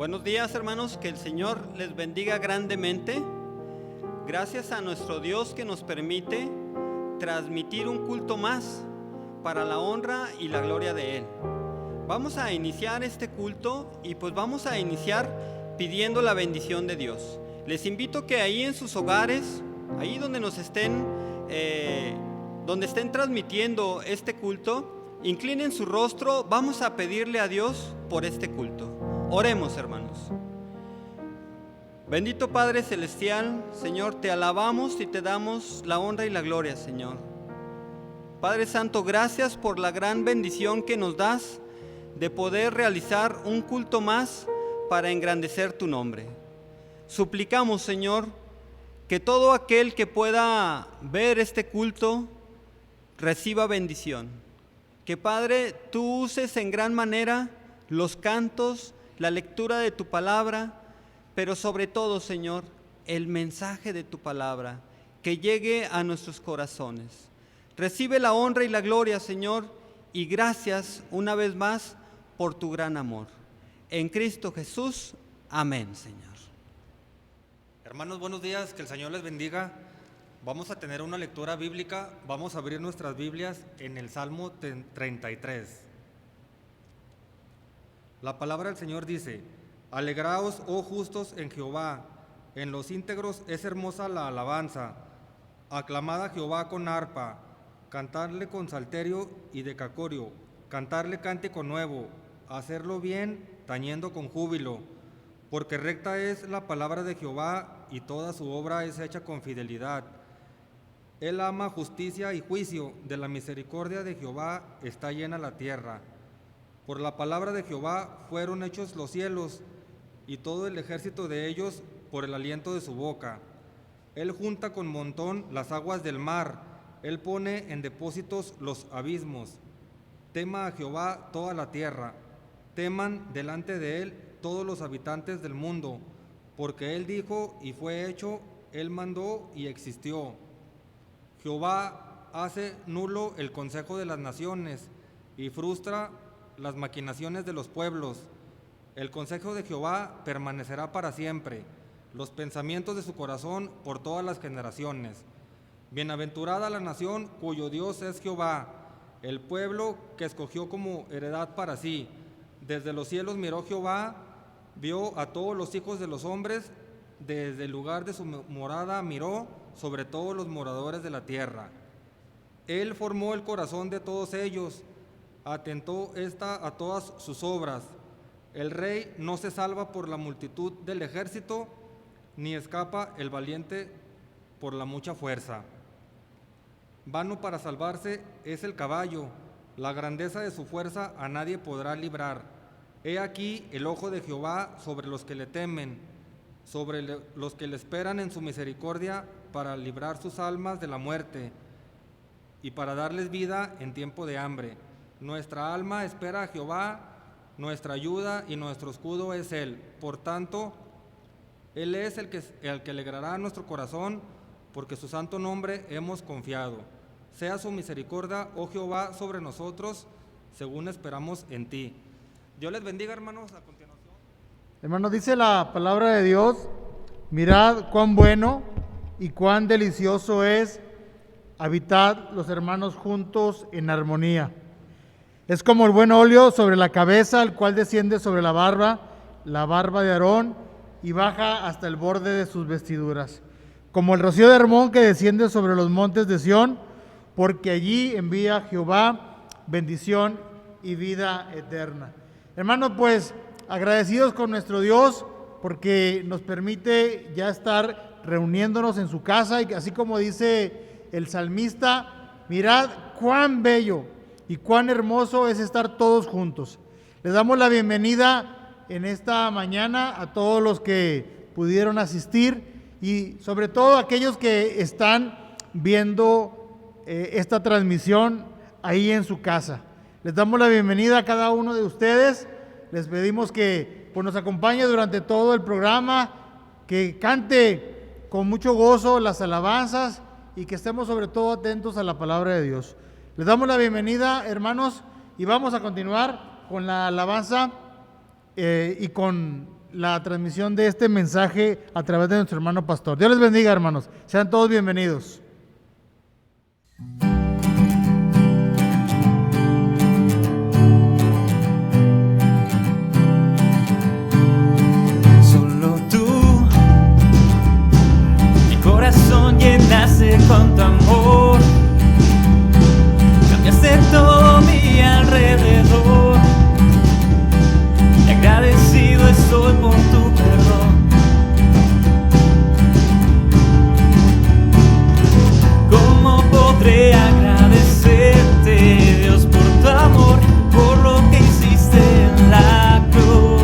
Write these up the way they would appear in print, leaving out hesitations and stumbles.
Buenos días, hermanos, que el Señor les bendiga grandemente. Gracias a nuestro Dios que nos permite transmitir un culto más para la honra y la gloria de Él. Vamos a iniciar este culto y pues vamos a iniciar pidiendo la bendición de Dios. Les invito que ahí en sus hogares, ahí donde nos estén, donde estén transmitiendo este culto, inclinen su rostro. Vamos a pedirle a Dios por este culto. Oremos, hermanos. Bendito Padre Celestial, Señor, te alabamos y te damos la honra y la gloria, Señor. Padre Santo, gracias por la gran bendición que nos das de poder realizar un culto más para engrandecer tu nombre. Suplicamos, Señor, que todo aquel que pueda ver este culto reciba bendición. Que, Padre, tú uses en gran manera los cantos, la lectura de tu palabra, pero sobre todo, Señor, el mensaje de tu palabra, que llegue a nuestros corazones. Recibe la honra y la gloria, Señor, y gracias una vez más por tu gran amor. En Cristo Jesús, amén, Señor. Hermanos, buenos días, que el Señor les bendiga. Vamos a tener una lectura bíblica. Vamos a abrir nuestras Biblias en el Salmo 33. La palabra del Señor dice: Alegraos, oh justos, en Jehová, en los íntegros es hermosa la alabanza. Aclamad a Jehová con arpa, cantadle con salterio y decacorio, cantarle cántico nuevo, hacerlo bien, tañendo con júbilo. Porque recta es la palabra de Jehová, y toda su obra es hecha con fidelidad. Él ama justicia y juicio, de la misericordia de Jehová está llena la tierra. Por la palabra de Jehová fueron hechos los cielos, y todo el ejército de ellos por el aliento de su boca. Él junta con montón las aguas del mar, él pone en depósitos los abismos. Tema a Jehová toda la tierra, teman delante de él todos los habitantes del mundo, porque él dijo y fue hecho, él mandó y existió. Jehová hace nulo el consejo de las naciones y frustra las maquinaciones de los pueblos. El consejo de Jehová permanecerá para siempre, los pensamientos de su corazón por todas las generaciones. Bienaventurada la nación cuyo Dios es Jehová, el pueblo que escogió como heredad para sí. Desde los cielos miró Jehová, vio a todos los hijos de los hombres, desde el lugar de su morada miró sobre todos los moradores de la tierra. Él formó el corazón de todos ellos, atentó a todas sus obras. El rey no se salva por la multitud del ejército, ni escapa el valiente por la mucha fuerza. Vano para salvarse es el caballo, la grandeza de su fuerza a nadie podrá librar. He aquí el ojo de Jehová sobre los que le temen, sobre los que le esperan en su misericordia, para librar sus almas de la muerte y para darles vida en tiempo de hambre. Nuestra alma espera a Jehová, nuestra ayuda y nuestro escudo es Él. Por tanto, Él es el que alegrará nuestro corazón, porque su santo nombre hemos confiado. Sea su misericordia, oh Jehová, sobre nosotros, según esperamos en ti. Dios les bendiga, hermanos. A continuación. Hermanos, dice la palabra de Dios: mirad cuán bueno y cuán delicioso es habitar los hermanos juntos en armonía. Es como el buen óleo sobre la cabeza, el cual desciende sobre la barba de Aarón, y baja hasta el borde de sus vestiduras. Como el rocío de Hermón que desciende sobre los montes de Sión, porque allí envía Jehová bendición y vida eterna. Hermanos, pues agradecidos con nuestro Dios porque nos permite ya estar reuniéndonos en su casa, y así como dice el salmista: mirad cuán bello y cuán hermoso es estar todos juntos. Les damos la bienvenida en esta mañana a todos los que pudieron asistir, y sobre todo a aquellos que están viendo esta transmisión ahí en su casa. Les damos la bienvenida a cada uno de ustedes. Les pedimos que pues, nos acompañe durante todo el programa, que cante con mucho gozo las alabanzas y que estemos sobre todo atentos a la palabra de Dios. Les damos la bienvenida, hermanos, y vamos a continuar con la alabanza y con la transmisión de este mensaje a través de nuestro hermano pastor. Dios les bendiga, hermanos. Sean todos bienvenidos. Solo tú, mi corazón llenaste con tu amor, cambiaste todo mi alrededor, y agradecido estoy por tu perdón. ¿Cómo podré agradecerte, Dios, por tu amor, por lo que hiciste en la cruz?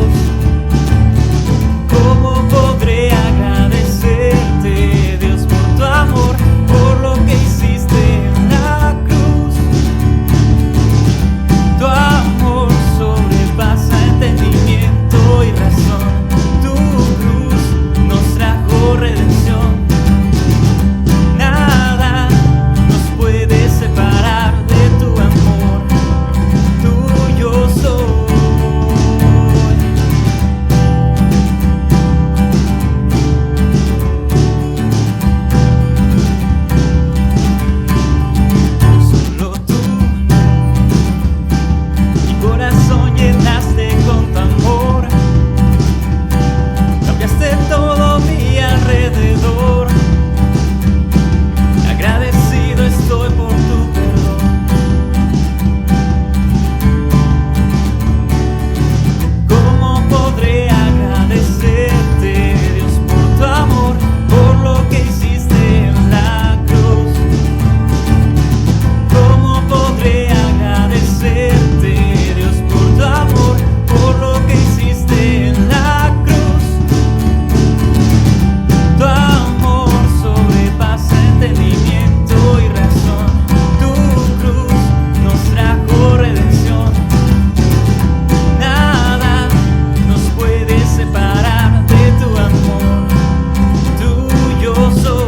¿Cómo podré agradecerte, Dios, por tu amor, por lo que hiciste en la cruz? Tu amor sobrepasa entendimiento y razón. Tu cruz nos trajo redención. Nada nos puede separar de tu amor. Tuyo soy. Solo tú, mi corazón llenaste con tu amor, cambiaste todo mi alrededor, agradecido estoy por tu perdón. ¿Cómo podré agradecerte, Dios, por tu amor, por lo que hiciste en la cruz? ¿Cómo podré agradecerte, Dios, por tu amor, por lo que hiciste en la cruz? Tu amor sobrepasa entendimiento y razón. Tu cruz nos trajo redención. Nada nos puede separar de tu amor. Tuyo soy.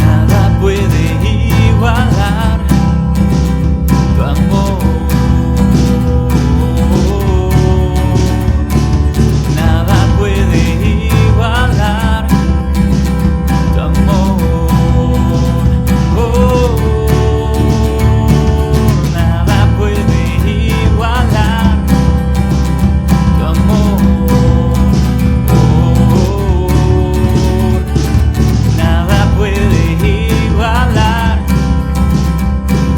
Nada puede igualar tu amor. Nada puede igualar tu amor. Nada puede igualar tu amor. Nada puede igualar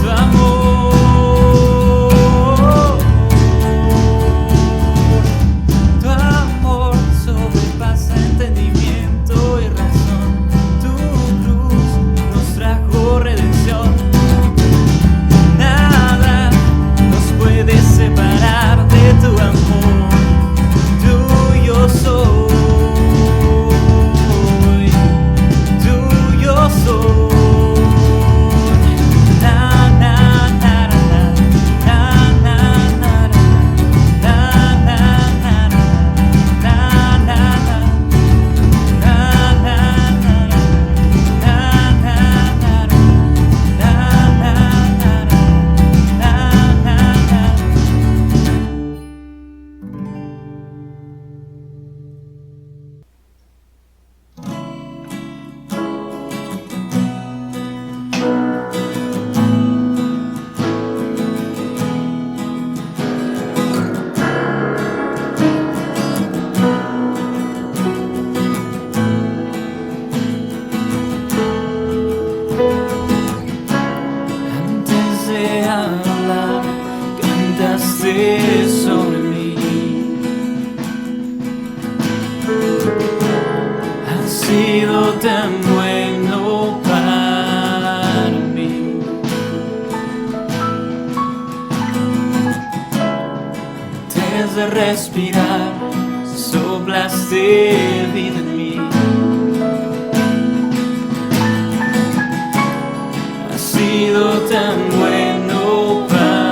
tu amor. Tu amor sobrepasa entendimiento y razón. Tu cruz nos trajo redención. Nada nos puede separar de tu amor. Tuyo soy. Tuyo soy. Na na na na na na na na na na na na Antes de hablar, cantaste sobre mí. Has sido tan bueno para mí. Antes de respirar, soplaste vida en mí. Has sido tan bueno para mí.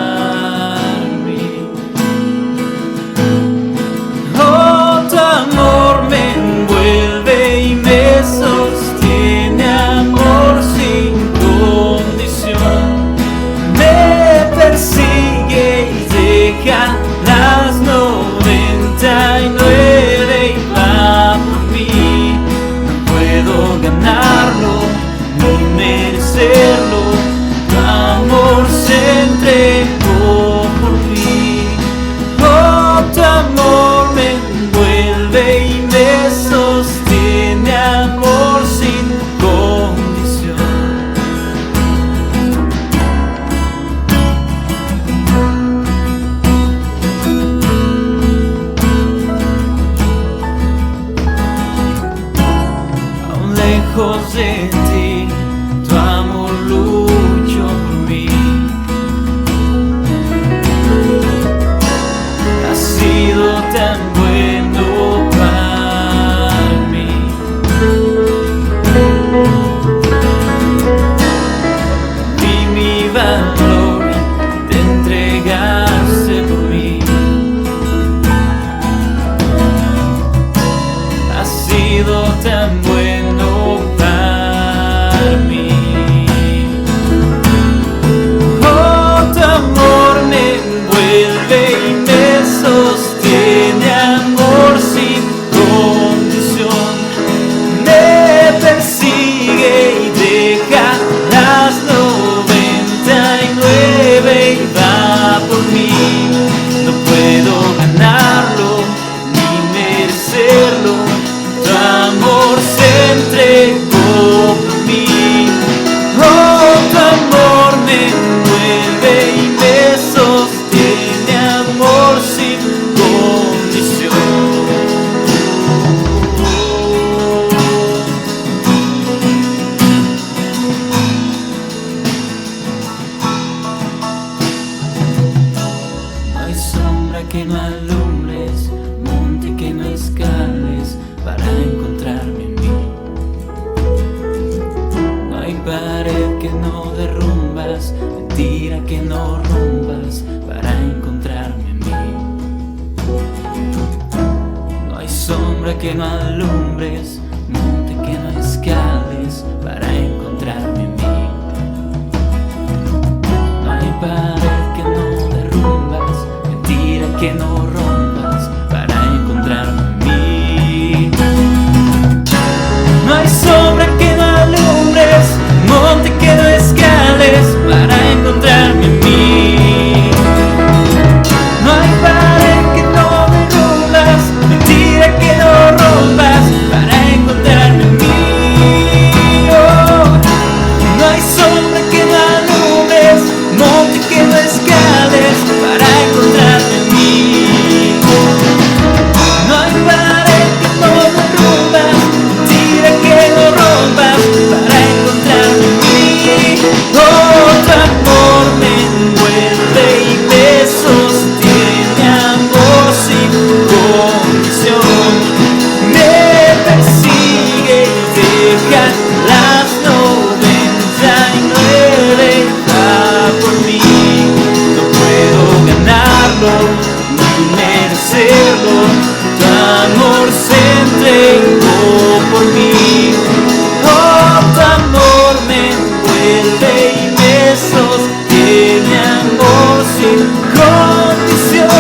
lejos de ti, tu amor luchó por mí. Has sido tan bueno para mí. Vi mi valor, te entregaste por mí. Has sido tan bueno para mí. Oh, tu amor me envuelve y me sostiene, amor sin condición. Me persigue y deja las 99 y va por mí. No puedo ganarlo ni merecerlo, tu amor se entregó por mí. Oh, tu amor me envuelve y me sostiene, amor sin condición. No hay sombra que no alumbres, monte que no escales para encontrarme en mí. No hay pared que no derrumbas, mentira que no rompas para encontrarme en mí. No hay sombra que no alumbres, monte que no escales para encontrarme en mí. No hay pared que no derrumbas, mentira que no rompas para encontrarme en mí. No hay sombra que no alumbres, monte que no escales para encontrarme en mí. No hay pared que no derrumbas, mentira que no rompas para encontrarme en mí. Oh, no hay sombra que no alumbres, monte que no escales para encontrarme en mí. No hay pared que no derrumbas, mentira que no rompas para encontrarme en mí. Oh, tu amor me envuelve y me sostiene, amor sin condición. Me persigue y deja las 99 y va por mí. No puedo ganarlo ni merecerlo, tu amor se entregó por mí. Oh, tu amor me envuelve y me sostiene, amor sin condición.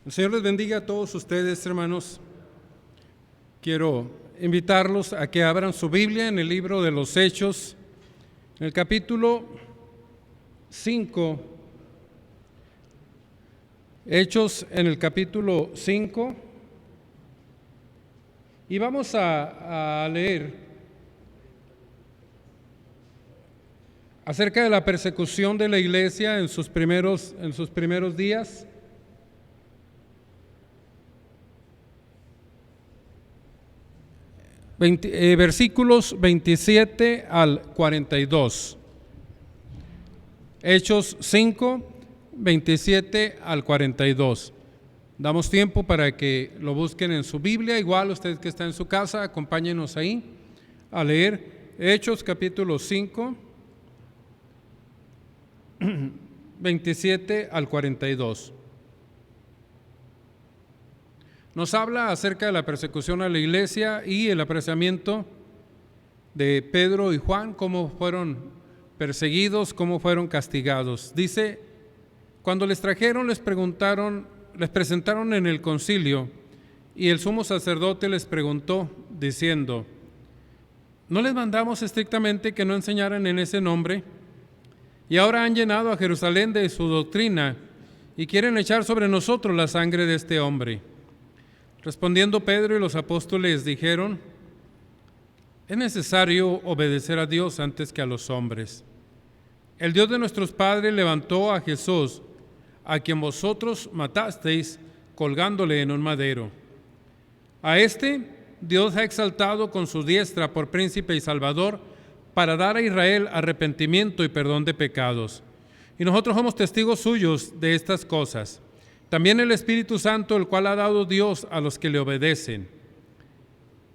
El Señor les bendiga a todos ustedes, hermanos. Quiero invitarlos a que abran su Biblia en el libro de los Hechos, en el capítulo 5. Hechos en el capítulo 5. Y vamos a leer acerca de la persecución de la iglesia en sus primeros días. Versículos 27 al 42. Hechos 5, 27 al 42. Damos tiempo para que lo busquen en su Biblia. Igual usted que está en su casa, acompáñenos ahí a leer Hechos capítulo 5, 27 al 42. Nos habla acerca de la persecución a la iglesia y el apresamiento de Pedro y Juan, cómo fueron perseguidos, cómo fueron castigados. Dice: cuando les trajeron, les presentaron en el concilio, y el sumo sacerdote les preguntó, diciendo: ¿no les mandamos estrictamente que no enseñaran en ese nombre? y ahora han llenado a Jerusalén de su doctrina y quieren echar sobre nosotros la sangre de este hombre. Respondiendo Pedro y los apóstoles dijeron: es necesario obedecer a Dios antes que a los hombres. El Dios de nuestros padres levantó a Jesús, a quien vosotros matasteis colgándole en un madero. A este Dios ha exaltado con su diestra por príncipe y salvador, para dar a Israel arrepentimiento y perdón de pecados. Y nosotros somos testigos suyos de estas cosas. También el Espíritu Santo, el cual ha dado Dios a los que le obedecen.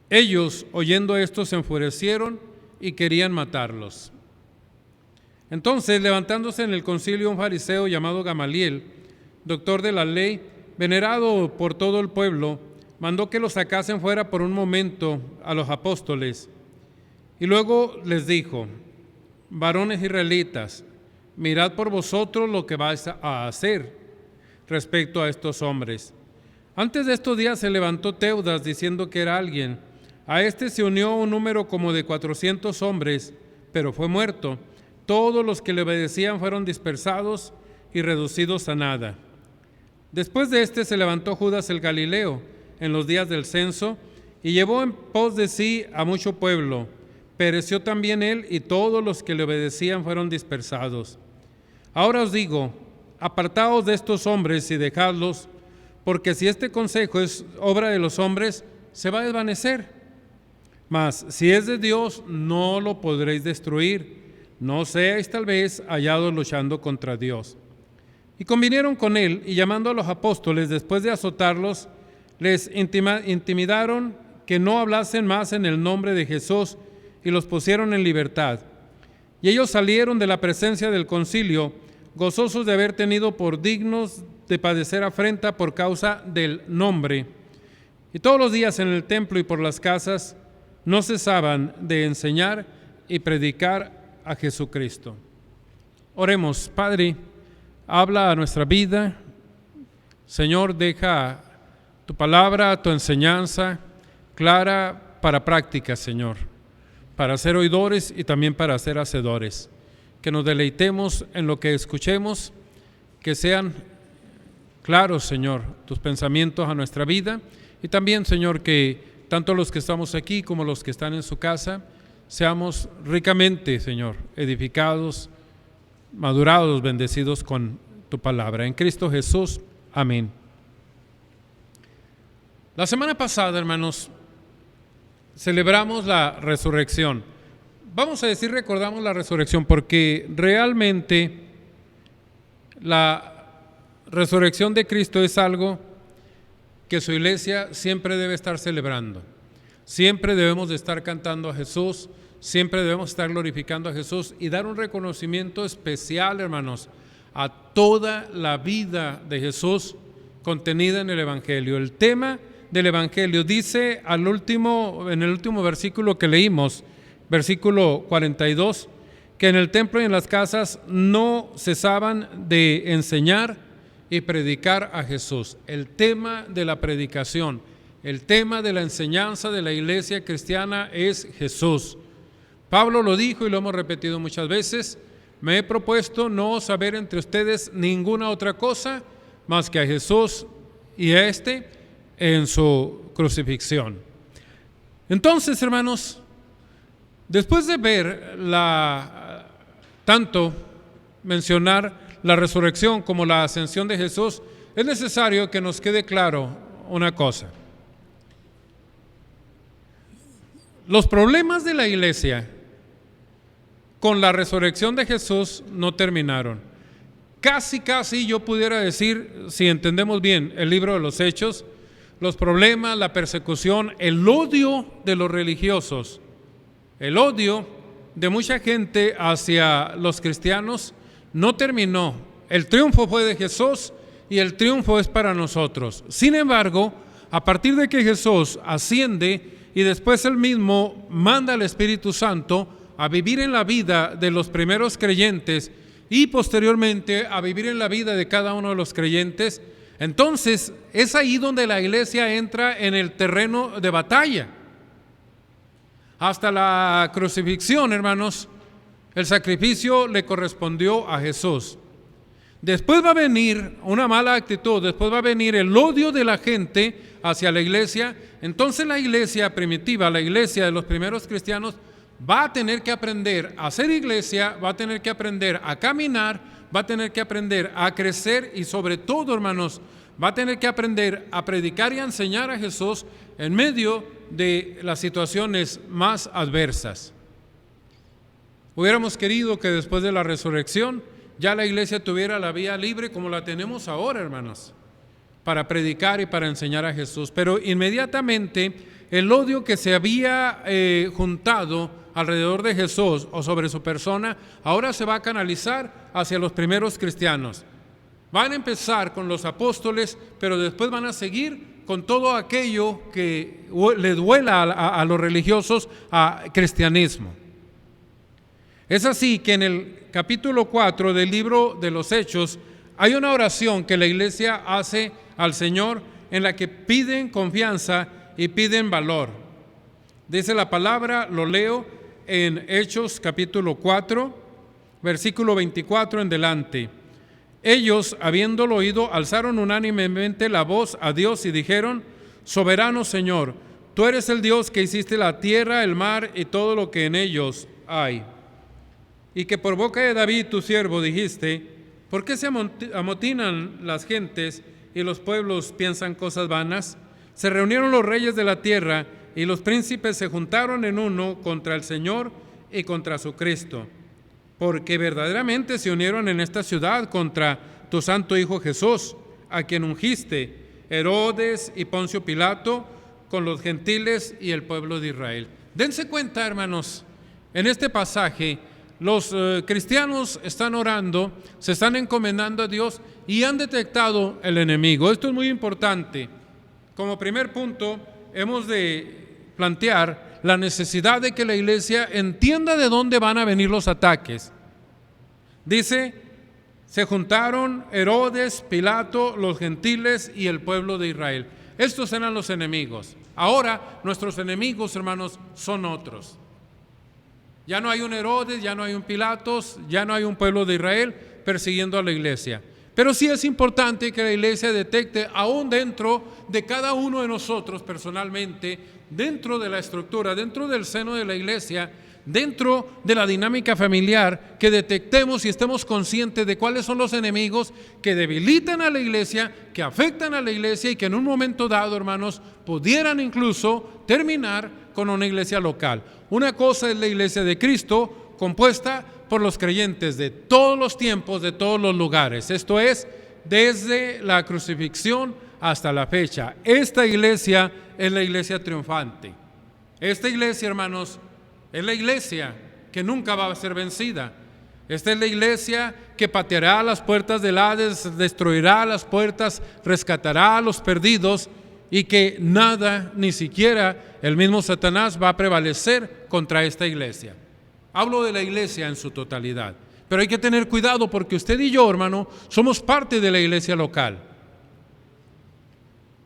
Ellos, oyendo esto, se enfurecieron y querían matarlos. Entonces, levantándose en el concilio un fariseo llamado Gamaliel, doctor de la ley, venerado por todo el pueblo, mandó que los sacasen fuera por un momento a los apóstoles. Y luego les dijo: varones israelitas, mirad por vosotros lo que vais a hacer respecto a estos hombres. Antes de estos días se levantó Teudas diciendo que era alguien. A este se unió un número como de 400 hombres, pero fue muerto. Todos los que le obedecían fueron dispersados y reducidos a nada. Después de este se levantó Judas el Galileo en los días del censo y llevó en pos de sí a mucho pueblo. Pereció también él y todos los que le obedecían fueron dispersados. Ahora os digo, apartaos de estos hombres y dejadlos, porque si este consejo es obra de los hombres, se va a desvanecer. Mas si es de Dios, no lo podréis destruir. No seáis tal vez hallados luchando contra Dios. Y convinieron con él, y llamando a los apóstoles, después de azotarlos, les intimidaron que no hablasen más en el nombre de Jesús, y los pusieron en libertad. Y ellos salieron de la presencia del concilio, gozosos de haber tenido por dignos de padecer afrenta por causa del nombre. Y todos los días en el templo y por las casas no cesaban de enseñar y predicar a Jesucristo. Oremos. Padre, habla a nuestra vida. Señor, deja tu palabra, tu enseñanza clara para práctica, Señor, para ser oidores y también para ser hacedores. Que nos deleitemos en lo que escuchemos, que sean claros, Señor, tus pensamientos a nuestra vida, y también, Señor, que tanto los que estamos aquí como los que están en su casa, seamos ricamente, Señor, edificados, madurados, bendecidos con tu palabra. En Cristo Jesús. Amén. La semana pasada, hermanos, celebramos la resurrección. Vamos a decir, recordamos la resurrección, porque realmente la resurrección de Cristo es algo que su iglesia siempre debe estar celebrando. Siempre debemos de estar cantando a Jesús, siempre debemos estar glorificando a Jesús y dar un reconocimiento especial, hermanos, a toda la vida de Jesús contenida en el Evangelio. El tema del Evangelio dice en el último versículo que leímos, versículo 42, que en el templo y en las casas no cesaban de enseñar y predicar a Jesús. El tema de la predicación, el tema de la enseñanza de la iglesia cristiana es Jesús. Pablo lo dijo y lo hemos repetido muchas veces: me he propuesto no saber entre ustedes ninguna otra cosa más que a Jesús y a en su crucifixión. Entonces, hermanos, después de ver tanto mencionar la resurrección como la ascensión de Jesús, es necesario que nos quede claro una cosa. Los problemas de la iglesia con la resurrección de Jesús no terminaron. Casi yo pudiera decir, si entendemos bien el libro de los Hechos, los problemas, la persecución, el odio de los religiosos, el odio de mucha gente hacia los cristianos no terminó. El triunfo fue de Jesús y el triunfo es para nosotros. Sin embargo, a partir de que Jesús asciende y después él mismo manda al Espíritu Santo a vivir en la vida de los primeros creyentes y posteriormente a vivir en la vida de cada uno de los creyentes, entonces es ahí donde la iglesia entra en el terreno de batalla. Hasta la crucifixión, hermanos, El sacrificio le correspondió a Jesús. Después va a venir una mala actitud, después va a venir el odio de la gente hacia la iglesia. Entonces la iglesia primitiva, la iglesia de los primeros cristianos, va a tener que aprender a ser iglesia, va a tener que aprender a caminar, va a tener que aprender a crecer y sobre todo, hermanos, va a tener que aprender a predicar y a enseñar a Jesús en medio de las situaciones más adversas. Hubiéramos querido que después de la resurrección ya la iglesia tuviera la vía libre como la tenemos ahora, hermanos, para predicar y para enseñar a Jesús. Pero inmediatamente el odio que se había juntado alrededor de Jesús o sobre su persona, ahora se va a canalizar hacia los primeros cristianos. Van a empezar con los apóstoles, pero después van a seguir con todo aquello que le duela a los religiosos, a cristianismo. Es así que en el capítulo 4 del libro de los Hechos hay una oración que la iglesia hace al Señor en la que piden confianza y piden valor. Dice la palabra, lo leo en Hechos capítulo 4, versículo 24 en delante. Ellos, habiéndolo oído, alzaron unánimemente la voz a Dios y dijeron: Soberano Señor, tú eres el Dios que hiciste la tierra, el mar y todo lo que en ellos hay. Y que por boca de David tu siervo dijiste: ¿por qué se amotinan las gentes y los pueblos piensan cosas vanas? Se reunieron los reyes de la tierra y los príncipes se juntaron en uno contra el Señor y contra su Cristo, porque verdaderamente se unieron en esta ciudad contra tu santo Hijo Jesús, a quien ungiste, Herodes y Poncio Pilato, con los gentiles y el pueblo de Israel. Dense cuenta, hermanos, en este pasaje los cristianos están orando, se están encomendando a Dios y han detectado el enemigo. Esto es muy importante. Como primer punto, hemos de plantear la necesidad de que la iglesia entienda de dónde van a venir los ataques. Dice, se juntaron Herodes, Pilato, los gentiles y el pueblo de Israel. Estos eran los enemigos. Ahora nuestros enemigos, hermanos, son otros. Ya no hay un Herodes, ya no hay un Pilatos, ya no hay un pueblo de Israel persiguiendo a la iglesia. Pero sí es importante que la iglesia detecte, aún dentro de cada uno de nosotros personalmente, dentro de la estructura, dentro del seno de la iglesia, dentro de la dinámica familiar, que detectemos y estemos conscientes de cuáles son los enemigos que debilitan a la iglesia, que afectan a la iglesia y que en un momento dado, hermanos, pudieran incluso terminar con una iglesia local. Una cosa es la iglesia de Cristo, compuesta por los creyentes de todos los tiempos, de todos los lugares. Esto es, desde la crucifixión hasta la fecha. Esta iglesia es la iglesia triunfante. Esta iglesia, hermanos, es la iglesia que nunca va a ser vencida. Esta es la iglesia que pateará las puertas del Hades, destruirá las puertas, rescatará a los perdidos y que nada, ni siquiera el mismo Satanás va a prevalecer contra esta iglesia. Hablo de la iglesia en su totalidad. Pero hay que tener cuidado porque usted y yo, hermano, somos parte de la iglesia local.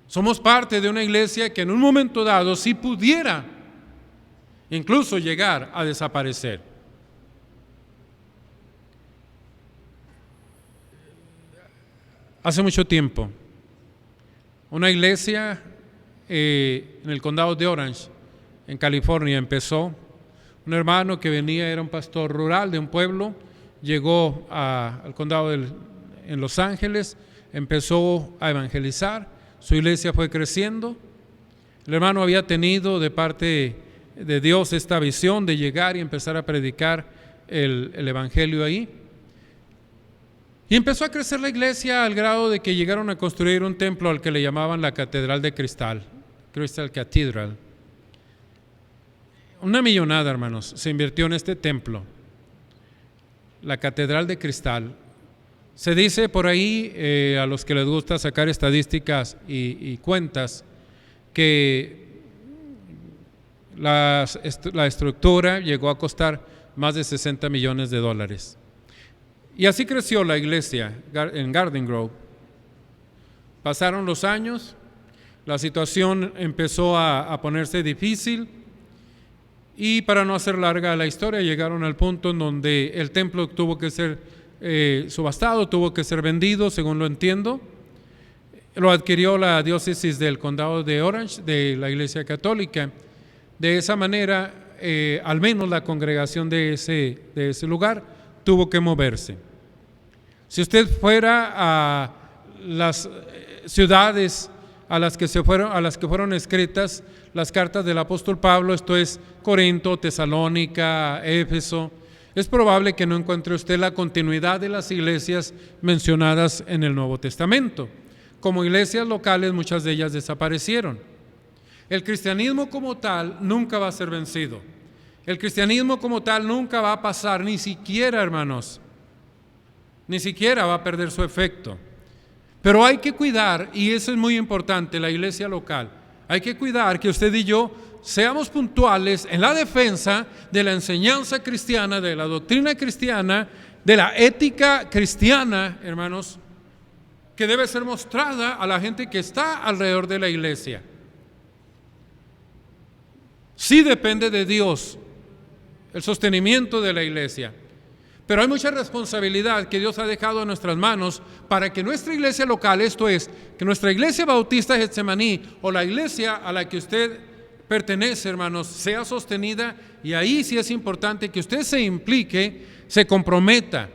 Somos parte de una iglesia que en un momento dado, si pudiera incluso llegar a desaparecer. Hace mucho tiempo, una iglesia en el condado de Orange, en California, empezó. Un hermano que venía, era un pastor rural de un pueblo, llegó al condado en Los Ángeles, empezó a evangelizar, su iglesia fue creciendo. El hermano había tenido de parte de Dios esta visión de llegar y empezar a predicar el evangelio ahí. Y empezó a crecer la iglesia al grado de que llegaron a construir un templo al que le llamaban la Catedral de Cristal, Crystal Cathedral. Una millonada, hermanos, se invirtió en este templo, la Catedral de Cristal. Se dice por ahí, a los que les gusta sacar estadísticas y cuentas, que la estructura llegó a costar más de $60 millones. Y así creció la iglesia en Garden Grove. Pasaron los años, la situación empezó a ponerse difícil Y para no hacer larga la historia, llegaron al punto en donde el templo tuvo que ser subastado, tuvo que ser vendido, según lo entiendo. Lo adquirió la diócesis del condado de Orange, de la Iglesia Católica. De esa manera, al menos la congregación de ese lugar tuvo que moverse. Si usted fuera a las ciudades a las que fueron escritas las cartas del apóstol Pablo, esto es Corinto, Tesalónica, Éfeso, es probable que no encuentre usted la continuidad de las iglesias mencionadas en el Nuevo Testamento. Como iglesias locales, muchas de ellas desaparecieron. El cristianismo como tal nunca va a ser vencido. El cristianismo como tal nunca va a pasar, ni siquiera, hermanos, ni siquiera va a perder su efecto. Pero hay que cuidar, y eso es muy importante, la iglesia local. Hay que cuidar que usted y yo seamos puntuales en la defensa de la enseñanza cristiana, de la doctrina cristiana, de la ética cristiana, hermanos, que debe ser mostrada a la gente que está alrededor de la iglesia. Sí depende de Dios el sostenimiento de la iglesia, pero hay mucha responsabilidad que Dios ha dejado en nuestras manos para que nuestra iglesia local, esto es, que nuestra iglesia bautista de Getsemaní o la iglesia a la que usted pertenece, hermanos, sea sostenida, y ahí sí es importante que usted se implique, se comprometa.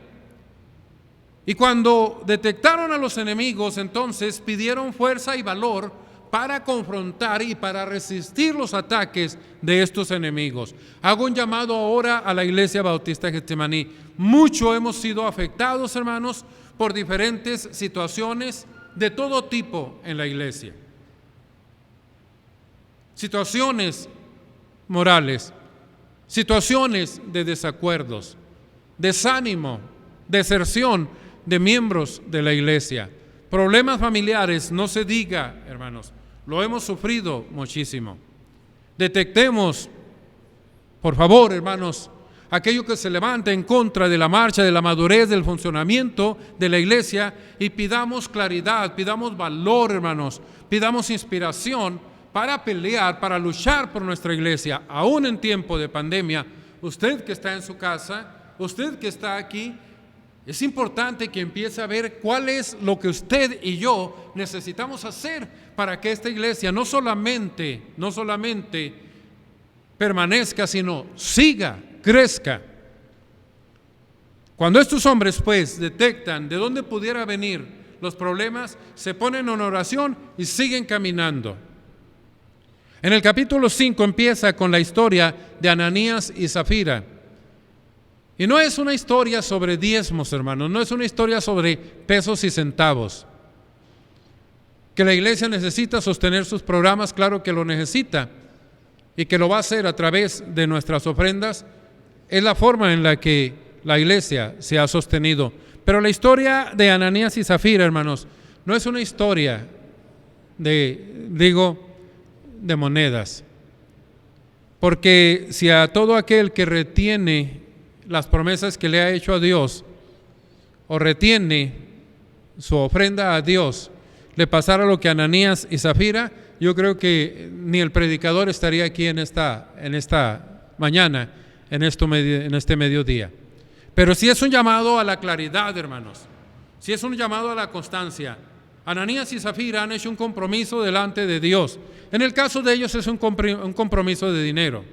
Y cuando detectaron a los enemigos, entonces pidieron fuerza y valor para confrontar y para resistir los ataques de estos enemigos. Hago un llamado ahora a la Iglesia Bautista de Getsemaní. Mucho hemos sido afectados, hermanos, por diferentes situaciones de todo tipo en la iglesia. Situaciones morales, situaciones de desacuerdos, desánimo, deserción de miembros de la iglesia, problemas familiares, no se diga, hermanos, lo hemos sufrido muchísimo. Detectemos, por favor, hermanos, aquello que se levanta en contra de la marcha, de la madurez, del funcionamiento de la iglesia, y pidamos claridad, pidamos valor, hermanos, pidamos inspiración para pelear, para luchar por nuestra iglesia, aún en tiempo de pandemia. Usted que está en su casa, usted que está aquí, es importante que empiece a ver cuál es lo que usted y yo necesitamos hacer para que esta iglesia no solamente permanezca, sino siga, crezca. Cuando estos hombres pues detectan de dónde pudiera venir los problemas, se ponen en oración y siguen caminando. En el capítulo 5 empieza con la historia de Ananías y Zafira. Y no es una historia sobre diezmos, hermanos, no es una historia sobre pesos y centavos. Que la iglesia necesita sostener sus programas, claro que lo necesita, y que lo va a hacer a través de nuestras ofrendas, es la forma en la que la iglesia se ha sostenido. Pero la historia de Ananías y Zafira, hermanos, no es una historia de monedas. Porque si a todo aquel que retiene las promesas que le ha hecho a Dios, o retiene su ofrenda a Dios, le pasara lo que a Ananías y Zafira, yo creo que ni el predicador estaría aquí en esta mañana, en este mediodía. Pero sí es un llamado a la claridad, hermanos, sí es un llamado a la constancia. Ananías y Zafira han hecho un compromiso delante de Dios. En el caso de ellos es un compromiso de dinero.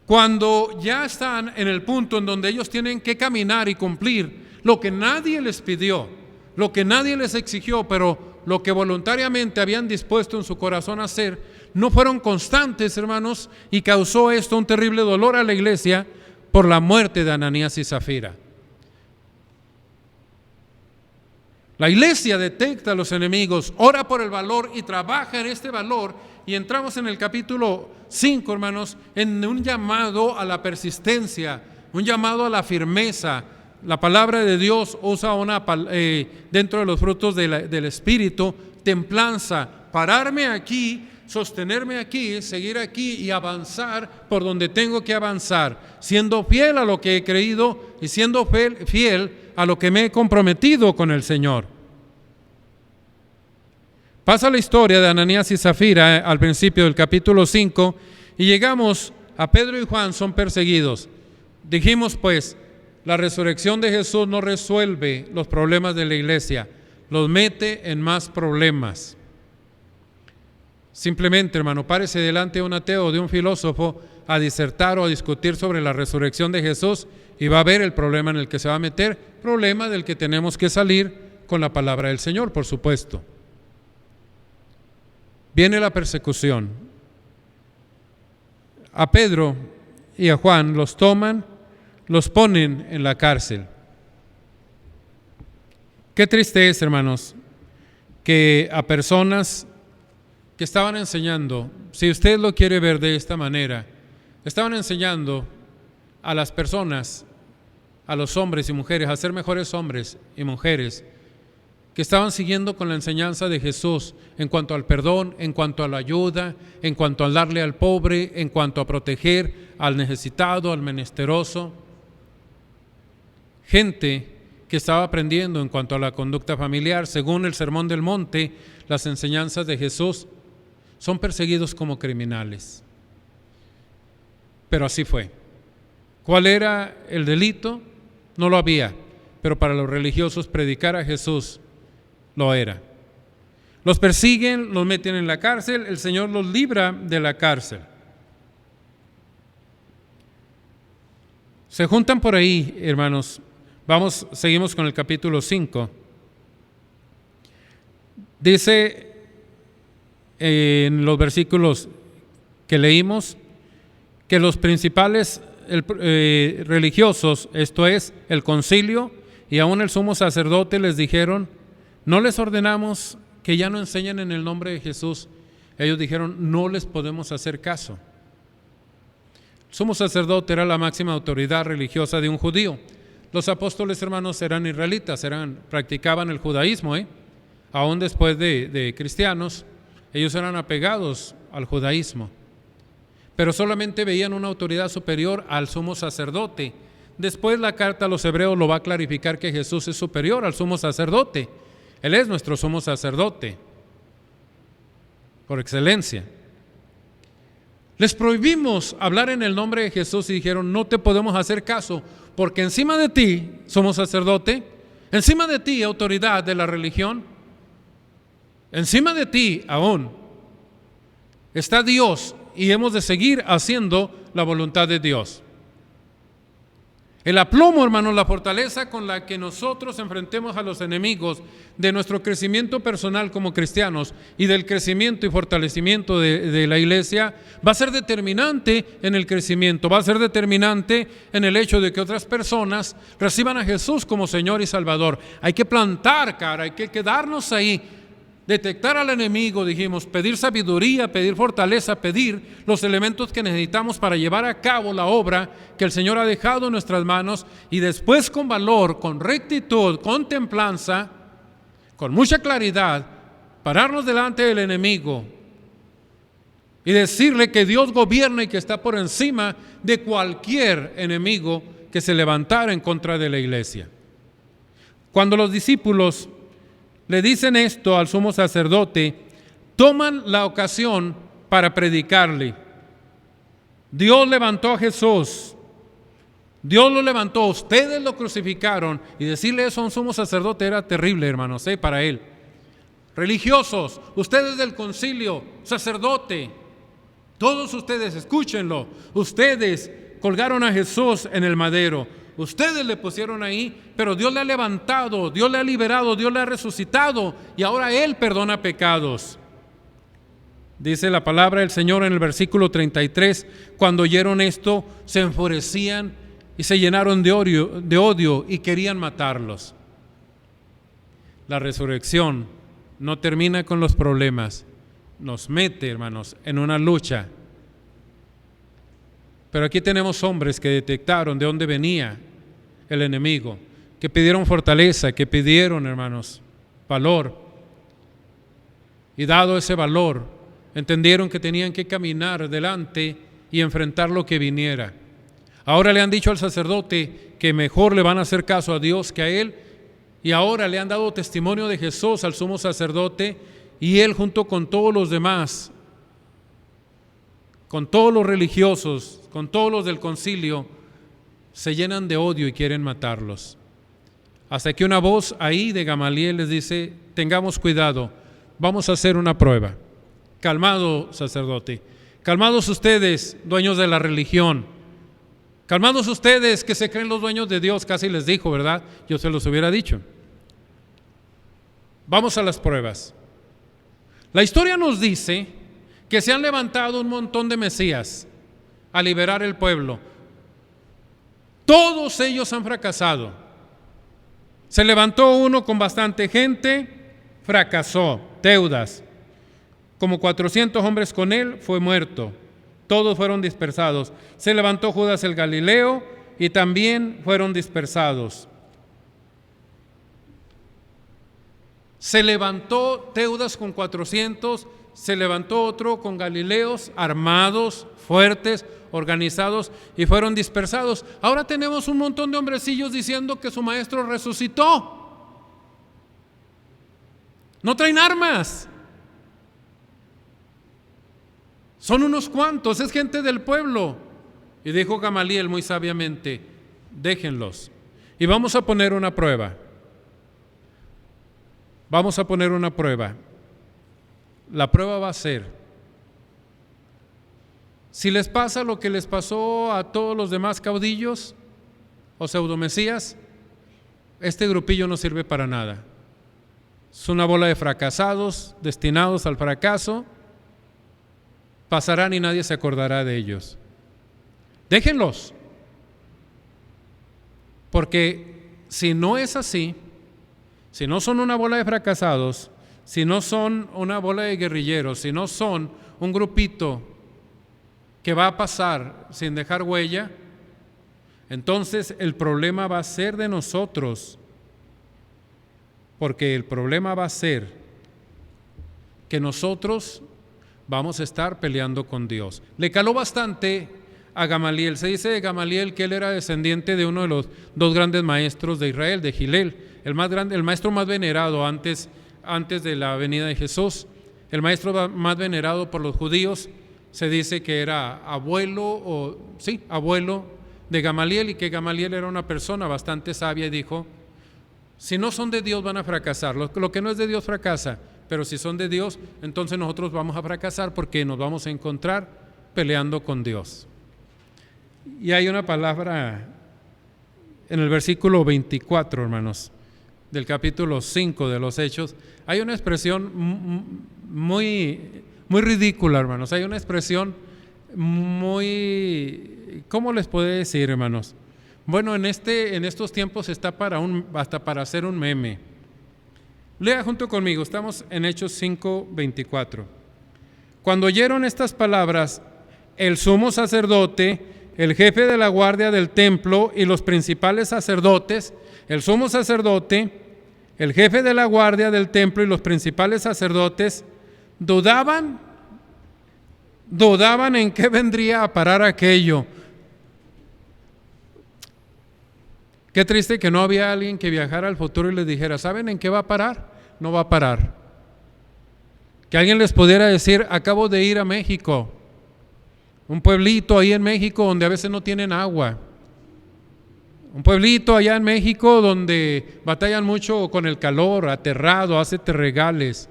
Cuando ya están en el punto en donde ellos tienen que caminar y cumplir lo que nadie les pidió, lo que nadie les exigió, pero lo que voluntariamente habían dispuesto en su corazón a hacer, no fueron constantes, hermanos, y causó esto un terrible dolor a la iglesia por la muerte de Ananías y Zafira. La iglesia detecta a los enemigos, ora por el valor y trabaja en este valor, y entramos en el capítulo 5, hermanos, en un llamado a la persistencia, un llamado a la firmeza. La palabra de Dios usa dentro de los frutos del Espíritu, templanza, pararme aquí, sostenerme aquí, seguir aquí y avanzar por donde tengo que avanzar, siendo fiel a lo que he creído y siendo fiel a lo que me he comprometido con el Señor. Pasa la historia de Ananías y Zafira al principio del capítulo 5, Y llegamos a Pedro y Juan son perseguidos. Dijimos pues, la resurrección de Jesús no resuelve los problemas de la iglesia, los mete en más problemas. Simplemente, hermano, párese delante de un ateo o de un filósofo a disertar o a discutir sobre la resurrección de Jesús y va a ver el problema en el que se va a meter, problema del que tenemos que salir con la palabra del Señor, por supuesto. Viene la persecución. A Pedro y a Juan los toman, los ponen en la cárcel. Qué triste es, hermanos, que a personas que estaban enseñando, si usted lo quiere ver de esta manera, estaban enseñando a las personas, a los hombres y mujeres, a ser mejores hombres y mujeres, que estaban siguiendo con la enseñanza de Jesús en cuanto al perdón, en cuanto a la ayuda, en cuanto al darle al pobre, en cuanto a proteger al necesitado, al menesteroso. Gente que estaba aprendiendo en cuanto a la conducta familiar, según el Sermón del Monte, las enseñanzas de Jesús, son perseguidos como criminales. Pero así fue. ¿Cuál era el delito? No lo había, pero para los religiosos predicar a Jesús lo era. Los persiguen, los meten en la cárcel, el Señor los libra de la cárcel. Se juntan por ahí, hermanos. Seguimos con el capítulo 5. Dice en los versículos que leímos que los principales religiosos, esto es, el concilio y aún el sumo sacerdote les dijeron, no les ordenamos que ya no enseñen en el nombre de Jesús. Ellos dijeron, no les podemos hacer caso. El sumo sacerdote era la máxima autoridad religiosa de un judío. Los apóstoles, hermanos, eran israelitas, practicaban el judaísmo, aún después de cristianos, ellos eran apegados al judaísmo, pero solamente veían una autoridad superior al sumo sacerdote. Después la carta a los hebreos lo va a clarificar que Jesús es superior al sumo sacerdote. Él es nuestro sumo sacerdote, por excelencia. Les prohibimos hablar en el nombre de Jesús y dijeron, no te podemos hacer caso, porque encima de ti, somos sacerdote, encima de ti, autoridad de la religión, encima de ti aún está Dios y hemos de seguir haciendo la voluntad de Dios. El aplomo, hermanos, la fortaleza con la que nosotros enfrentemos a los enemigos de nuestro crecimiento personal como cristianos y del crecimiento y fortalecimiento de la iglesia va a ser determinante en el crecimiento, va a ser determinante en el hecho de que otras personas reciban a Jesús como Señor y Salvador. Hay que plantar cara, hay que quedarnos ahí, detectar al enemigo, dijimos, pedir sabiduría, pedir fortaleza, pedir los elementos que necesitamos para llevar a cabo la obra que el Señor ha dejado en nuestras manos y después con valor, con rectitud, con templanza, con mucha claridad, pararnos delante del enemigo y decirle que Dios gobierna y que está por encima de cualquier enemigo que se levantara en contra de la iglesia. Cuando los discípulos le dicen esto al sumo sacerdote, toman la ocasión para predicarle. Dios levantó a Jesús, Dios lo levantó, ustedes lo crucificaron, y decirle eso a un sumo sacerdote era terrible, hermanos, para él. Religiosos, ustedes del concilio, sacerdote, todos ustedes, escúchenlo, ustedes colgaron a Jesús en el madero. Ustedes le pusieron ahí, pero Dios le ha levantado, Dios le ha liberado, Dios le ha resucitado y ahora Él perdona pecados. Dice la palabra del Señor en el versículo 33, cuando oyeron esto, se enfurecían y se llenaron de odio y querían matarlos. La resurrección no termina con los problemas, nos mete, hermanos, en una lucha. Pero aquí tenemos hombres que detectaron de dónde venía el enemigo, que pidieron fortaleza, que pidieron, hermanos, valor. Y dado ese valor, entendieron que tenían que caminar delante y enfrentar lo que viniera. Ahora le han dicho al sacerdote que mejor le van a hacer caso a Dios que a él, y ahora le han dado testimonio de Jesús al sumo sacerdote, y él junto con todos los demás con todos los religiosos, con todos los del concilio, se llenan de odio y quieren matarlos. Hasta que una voz ahí de Gamaliel les dice: tengamos cuidado, vamos a hacer una prueba. Calmado, sacerdote. Calmados ustedes, dueños de la religión. Calmados ustedes que se creen los dueños de Dios. Casi les dijo, ¿verdad? Yo se los hubiera dicho. Vamos a las pruebas. La historia nos dice que se han levantado un montón de mesías a liberar el pueblo. Todos ellos han fracasado. Se levantó uno con bastante gente, fracasó, Teudas. Como 400 hombres con él, fue muerto. Todos fueron dispersados. Se levantó Judas el Galileo y también fueron dispersados. Se levantó Teudas con 400, se levantó otro con Galileos armados, fuertes, organizados, y fueron dispersados. Ahora tenemos un montón de hombrecillos diciendo que su maestro resucitó. No traen armas. Son unos cuantos, es gente del pueblo. Y dijo Gamaliel muy sabiamente: déjenlos. Y vamos a poner una prueba. Vamos a poner una prueba. La prueba va a ser: si les pasa lo que les pasó a todos los demás caudillos o pseudomesías, este grupillo no sirve para nada. Es una bola de fracasados, destinados al fracaso. Pasarán y nadie se acordará de ellos. Déjenlos. Porque si no es así, si no son una bola de fracasados, si no son una bola de guerrilleros, si no son un grupito que va a pasar sin dejar huella, entonces el problema va a ser de nosotros. Porque el problema va a ser que nosotros vamos a estar peleando con Dios. Le caló bastante a Gamaliel. Se dice de Gamaliel que él era descendiente de uno de los dos grandes maestros de Israel, de Gilel, el maestro más venerado antes de la venida de Jesús. El maestro más venerado por los judíos. Se dice que era abuelo de Gamaliel, y que Gamaliel era una persona bastante sabia y dijo: si no son de Dios van a fracasar. Lo que no es de Dios fracasa. Pero si son de Dios, entonces nosotros vamos a fracasar porque nos vamos a encontrar peleando con Dios. Y hay una palabra en el versículo 24, hermanos, del capítulo 5 de los Hechos. Hay una expresión muy ridícula, hermanos. Hay una expresión muy, ¿cómo les puedo decir, hermanos? Bueno, en estos tiempos está hasta para hacer un meme. Lea junto conmigo, estamos en Hechos 5:24. Cuando oyeron estas palabras, el sumo sacerdote, el jefe de la guardia del templo y los principales sacerdotes, el sumo sacerdote, el jefe de la guardia del templo y los principales sacerdotes, dudaban en qué vendría a parar aquello. Qué triste que no había alguien que viajara al futuro y les dijera: ¿saben en qué va a parar? No va a parar. Que alguien les pudiera decir: acabo de ir a México, un pueblito ahí en México donde a veces no tienen agua, un pueblito allá en México donde batallan mucho con el calor, aterrado, hácete regales.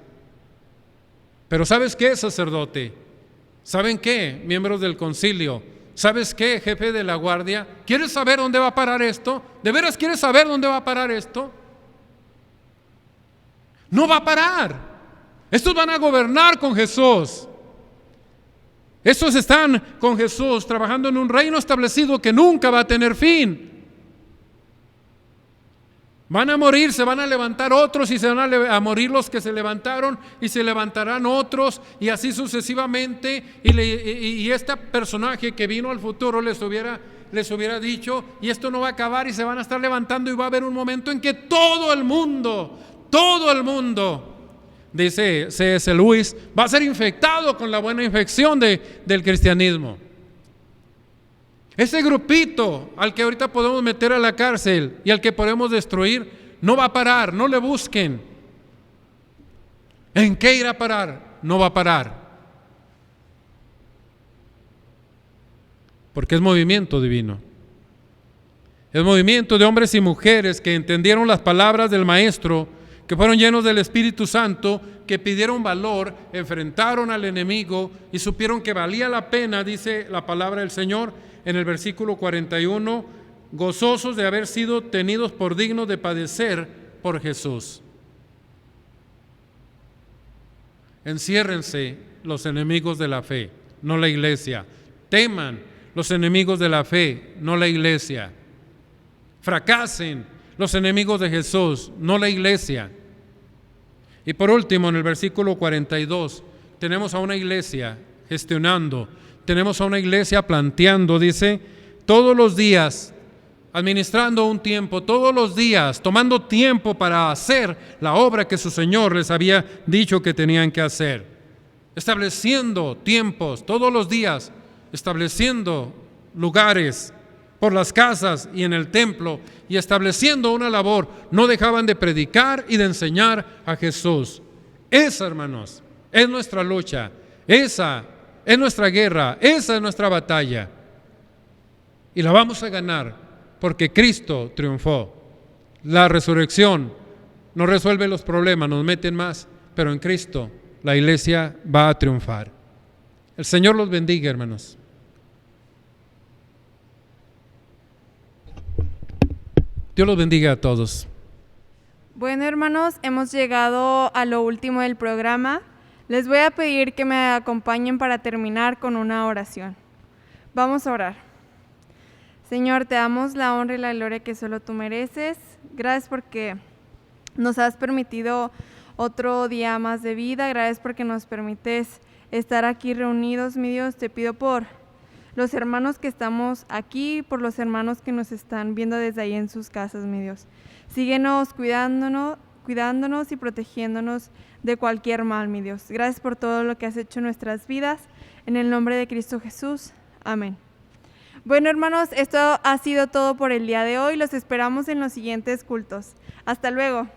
Pero ¿sabes qué, sacerdote? ¿Saben qué, miembros del concilio? ¿Sabes qué, jefe de la guardia? ¿Quieres saber dónde va a parar esto? ¿De veras quieres saber dónde va a parar esto? No va a parar. Estos van a gobernar con Jesús. Estos están con Jesús trabajando en un reino establecido que nunca va a tener fin. Van a morir, se van a levantar otros y se van a morir los que se levantaron y se levantarán otros y así sucesivamente. Y este personaje que vino al futuro les hubiera dicho: y esto no va a acabar, y se van a estar levantando, y va a haber un momento en que todo el mundo, dice C.S. Lewis, va a ser infectado con la buena infección del cristianismo. Ese grupito al que ahorita podemos meter a la cárcel y al que podemos destruir, no va a parar. No le busquen. ¿En qué irá a parar? No va a parar. porque es movimiento divino. Es movimiento de hombres y mujeres que entendieron las palabras del Maestro, que fueron llenos del Espíritu Santo, que pidieron valor, enfrentaron al enemigo y supieron que valía la pena, dice la palabra del Señor en el versículo 41, gozosos de haber sido tenidos por dignos de padecer por Jesús. Enciérrense los enemigos de la fe, no la iglesia. Teman los enemigos de la fe, no la iglesia. Fracasen los enemigos de Jesús, no la iglesia. Y por último, en el versículo 42, tenemos a una iglesia gestionando, tenemos a una iglesia planteando, dice, todos los días, administrando un tiempo, todos los días, tomando tiempo para hacer la obra que su Señor les había dicho que tenían que hacer. Estableciendo tiempos, todos los días, estableciendo lugares por las casas y en el templo, y estableciendo una labor. No dejaban de predicar y de enseñar a Jesús. Esa, hermanos, es nuestra lucha, esa es nuestra guerra, esa es nuestra batalla. Y la vamos a ganar porque Cristo triunfó. La resurrección no resuelve los problemas, nos meten más, pero en Cristo la iglesia va a triunfar. El Señor los bendiga, hermanos. Dios los bendiga a todos. Bueno, hermanos, hemos llegado a lo último del programa. Les voy a pedir que me acompañen para terminar con una oración. Vamos a orar. Señor, te damos la honra y la gloria que solo tú mereces. Gracias porque nos has permitido otro día más de vida. Gracias porque nos permites estar aquí reunidos, mi Dios. Te pido por los hermanos que estamos aquí, por los hermanos que nos están viendo desde ahí en sus casas, mi Dios. Síguenos cuidándonos y protegiéndonos de cualquier mal, mi Dios. Gracias por todo lo que has hecho en nuestras vidas. En el nombre de Cristo Jesús. Amén. Bueno, hermanos, esto ha sido todo por el día de hoy. Los esperamos en los siguientes cultos. Hasta luego.